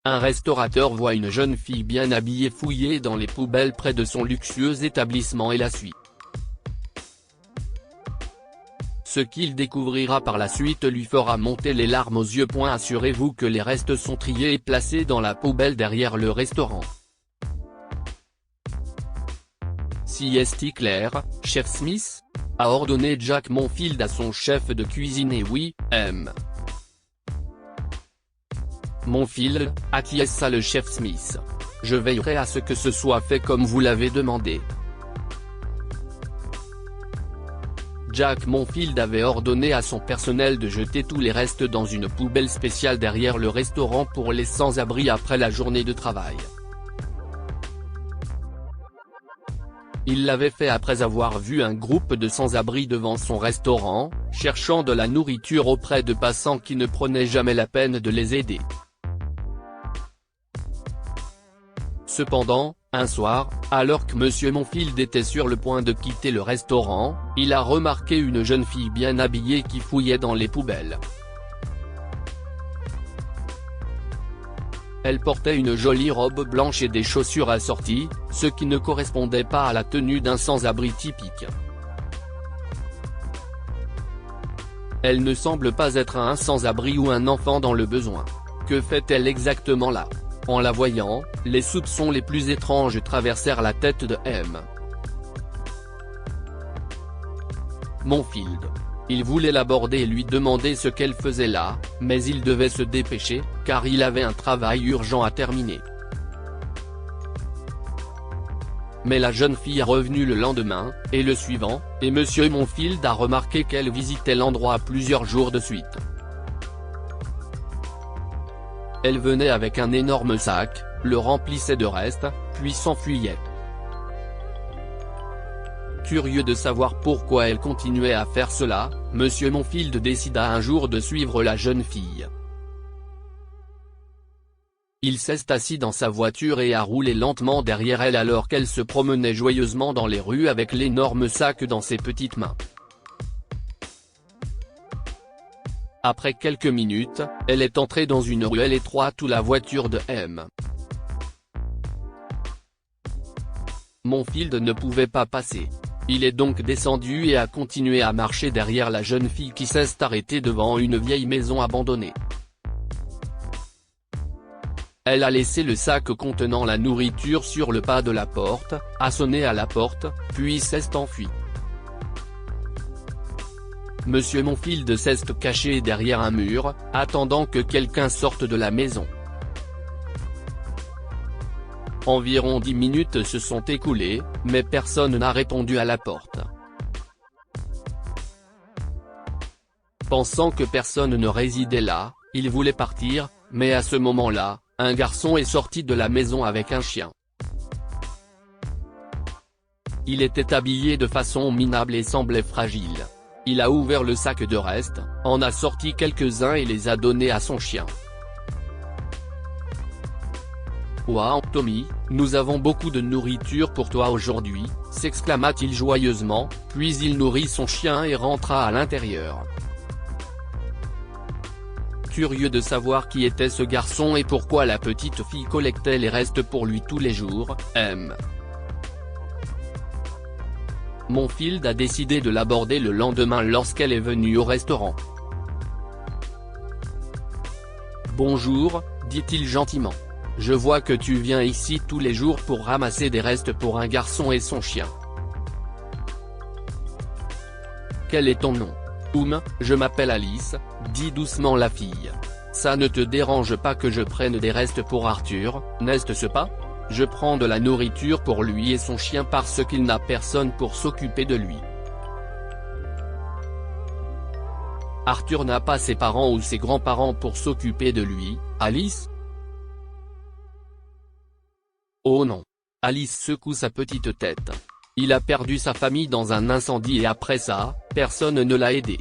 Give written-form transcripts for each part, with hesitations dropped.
Un restaurateur voit une jeune fille bien habillée fouiller dans les poubelles près de son luxueux établissement et la suit. Ce qu'il découvrira par la suite lui fera monter les larmes aux yeux. Assurez-vous que les restes sont triés et placés dans la poubelle derrière le restaurant. Sieste clair, chef Smith a ordonné Jack Monfield à son chef de cuisine et oui, M. Monfield, acquiesça le chef Smith. Je veillerai à ce que ce soit fait comme vous l'avez demandé. Jack Monfield avait ordonné à son personnel de jeter tous les restes dans une poubelle spéciale derrière le restaurant pour les sans-abri après la journée de travail. Il l'avait fait après avoir vu un groupe de sans-abri devant son restaurant, cherchant de la nourriture auprès de passants qui ne prenaient jamais la peine de les aider. Cependant, un soir, alors que M. Monfield était sur le point de quitter le restaurant, il a remarqué une jeune fille bien habillée qui fouillait dans les poubelles. Elle portait une jolie robe blanche et des chaussures assorties, ce qui ne correspondait pas à la tenue d'un sans-abri typique. Elle ne semble pas être un sans-abri ou un enfant dans le besoin. Que fait-elle exactement là ? En la voyant, les soupçons les plus étranges traversèrent la tête de M. Monfield. Il voulait l'aborder et lui demander ce qu'elle faisait là, mais il devait se dépêcher, car il avait un travail urgent à terminer. Mais la jeune fille est revenue le lendemain, et le suivant, et M. Monfield a remarqué qu'elle visitait l'endroit plusieurs jours de suite. Elle venait avec un énorme sac, le remplissait de restes, puis s'enfuyait. Curieux de savoir pourquoi elle continuait à faire cela, M. Monfield décida un jour de suivre la jeune fille. Il s'est assis dans sa voiture et a roulé lentement derrière elle alors qu'elle se promenait joyeusement dans les rues avec l'énorme sac dans ses petites mains. Après quelques minutes, elle est entrée dans une ruelle étroite où la voiture de M. Monfield ne pouvait pas passer. Il est donc descendu et a continué à marcher derrière la jeune fille qui s'est arrêtée devant une vieille maison abandonnée. Elle a laissé le sac contenant la nourriture sur le pas de la porte, a sonné à la porte, puis s'est enfui. M. Monfield s'est caché derrière un mur, attendant que quelqu'un sorte de la maison. Environ 10 minutes se sont écoulées, mais personne n'a répondu à la porte. Pensant que personne ne résidait là, il voulait partir, mais à ce moment-là, un garçon est sorti de la maison avec un chien. Il était habillé de façon minable et semblait fragile. Il a ouvert le sac de restes, en a sorti quelques-uns et les a donnés à son chien. « Ouah, Tommy, nous avons beaucoup de nourriture pour toi aujourd'hui », s'exclama-t-il joyeusement, puis il nourrit son chien et rentra à l'intérieur. Curieux de savoir qui était ce garçon et pourquoi la petite fille collectait les restes pour lui tous les jours, M. Monfield a décidé de l'aborder le lendemain lorsqu'elle est venue au restaurant. « Bonjour, dit-il gentiment. Je vois que tu viens ici tous les jours pour ramasser des restes pour un garçon et son chien. Quel est ton nom ? Je m'appelle Alice, dit doucement la fille. Ça ne te dérange pas que je prenne des restes pour Arthur, n'est-ce pas ? Je prends de la nourriture pour lui et son chien parce qu'il n'a personne pour s'occuper de lui. Arthur n'a pas ses parents ou ses grands-parents pour s'occuper de lui, Alice ? Oh non. Alice secoue sa petite tête. Il a perdu sa famille dans un incendie et après ça, personne ne l'a aidé.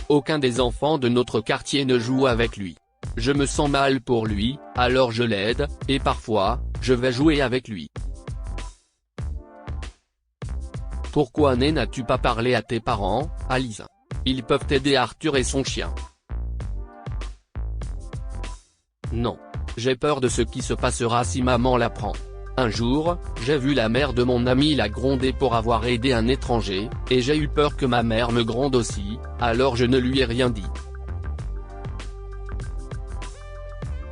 Aucun des enfants de notre quartier ne joue avec lui. Je me sens mal pour lui, alors je l'aide, et parfois, je vais jouer avec lui. Pourquoi n'as-tu pas parlé à tes parents, Alice ? Ils peuvent aider Arthur et son chien. Non. J'ai peur de ce qui se passera si maman l'apprend. Un jour, j'ai vu la mère de mon ami la gronder pour avoir aidé un étranger, et j'ai eu peur que ma mère me gronde aussi, alors je ne lui ai rien dit.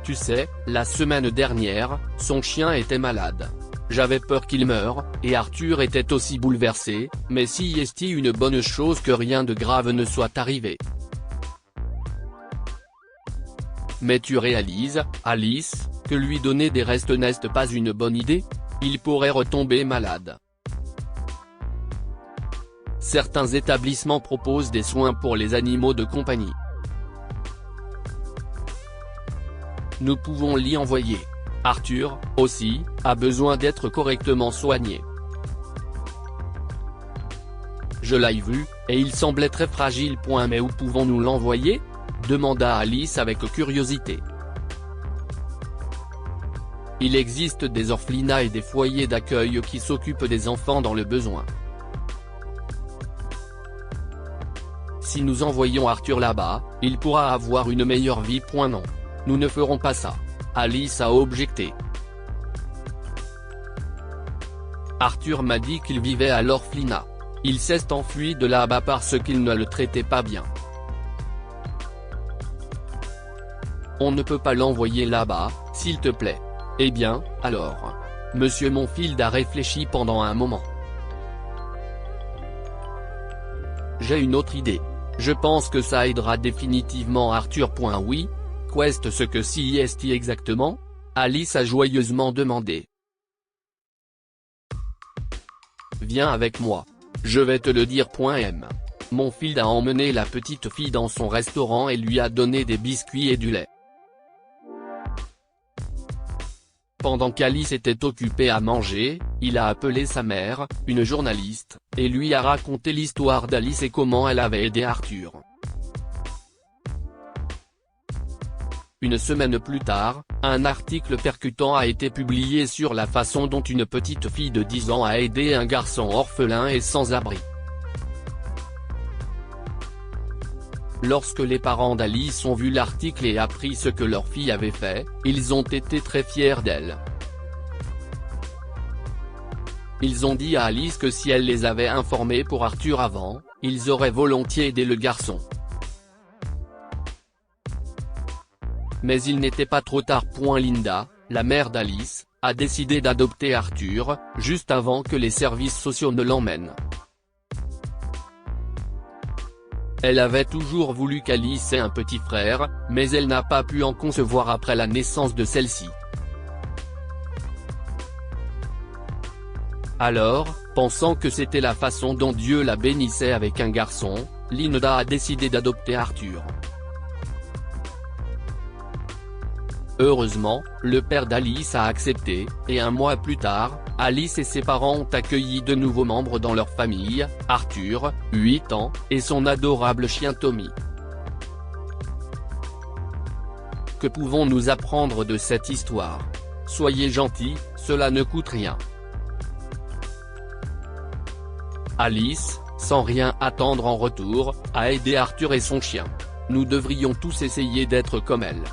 Tu sais, la semaine dernière, son chien était malade. J'avais peur qu'il meure, et Arthur était aussi bouleversé, mais si est une bonne chose que rien de grave ne soit arrivé. Mais tu réalises, Alice, que lui donner des restes n'est pas une bonne idée? Il pourrait retomber malade. Certains établissements proposent des soins pour les animaux de compagnie. Nous pouvons l'y envoyer. Arthur, aussi, a besoin d'être correctement soigné. Je l'ai vu, et il semblait très fragile. Mais où pouvons-nous l'envoyer? Demanda Alice avec curiosité. Il existe des orphelinats et des foyers d'accueil qui s'occupent des enfants dans le besoin. Si nous envoyons Arthur là-bas, il pourra avoir une meilleure vie. Non. Nous ne ferons pas ça. Alice a objecté. Arthur m'a dit qu'il vivait à l'orphelinat. Il s'est enfui de là-bas parce qu'il ne le traitait pas bien. On ne peut pas l'envoyer là-bas, s'il te plaît. Eh bien, alors. Monsieur Monfield a réfléchi pendant un moment. J'ai une autre idée. Je pense que ça aidera définitivement Arthur. Oui. Qu'est-ce ce que si est exactement? Alice a joyeusement demandé. Viens avec moi. Je vais te le dire. Monfield a emmené la petite fille dans son restaurant et lui a donné des biscuits et du lait. Pendant qu'Alice était occupée à manger, il a appelé sa mère, une journaliste, et lui a raconté l'histoire d'Alice et comment elle avait aidé Arthur. Une semaine plus tard, un article percutant a été publié sur la façon dont une petite fille de 10 ans a aidé un garçon orphelin et sans abri. Lorsque les parents d'Alice ont vu l'article et appris ce que leur fille avait fait, ils ont été très fiers d'elle. Ils ont dit à Alice que si elle les avait informés pour Arthur avant, ils auraient volontiers aidé le garçon. Mais il n'était pas trop tard. Linda, la mère d'Alice, a décidé d'adopter Arthur, juste avant que les services sociaux ne l'emmènent. Elle avait toujours voulu qu'Alice ait un petit frère, mais elle n'a pas pu en concevoir après la naissance de celle-ci. Alors, pensant que c'était la façon dont Dieu la bénissait avec un garçon, Linda a décidé d'adopter Arthur. Heureusement, le père d'Alice a accepté, et un mois plus tard, Alice et ses parents ont accueilli de nouveaux membres dans leur famille, Arthur, 8 ans, et son adorable chien Tommy. Que pouvons-nous apprendre de cette histoire? Soyez gentils, cela ne coûte rien. Alice, sans rien attendre en retour, a aidé Arthur et son chien. Nous devrions tous essayer d'être comme elle.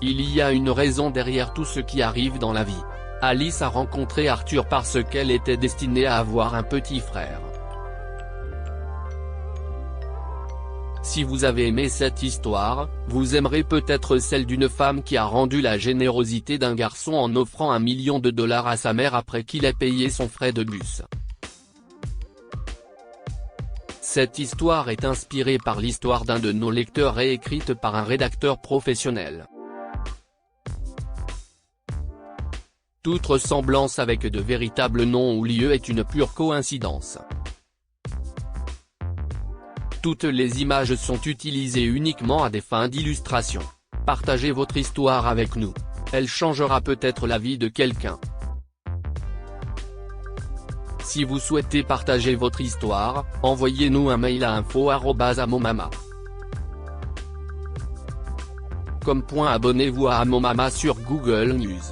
Il y a une raison derrière tout ce qui arrive dans la vie. Alice a rencontré Arthur parce qu'elle était destinée à avoir un petit frère. Si vous avez aimé cette histoire, vous aimerez peut-être celle d'une femme qui a rendu la générosité d'un garçon en offrant $1 million à sa mère après qu'il ait payé son frais de bus. Cette histoire est inspirée par l'histoire d'un de nos lecteurs et écrite par un rédacteur professionnel. Toute ressemblance avec de véritables noms ou lieux est une pure coïncidence. Toutes les images sont utilisées uniquement à des fins d'illustration. Partagez votre histoire avec nous. Elle changera peut-être la vie de quelqu'un. Si vous souhaitez partager votre histoire, envoyez-nous un mail à info@amomama.com. Abonnez-vous à Amomama sur Google News.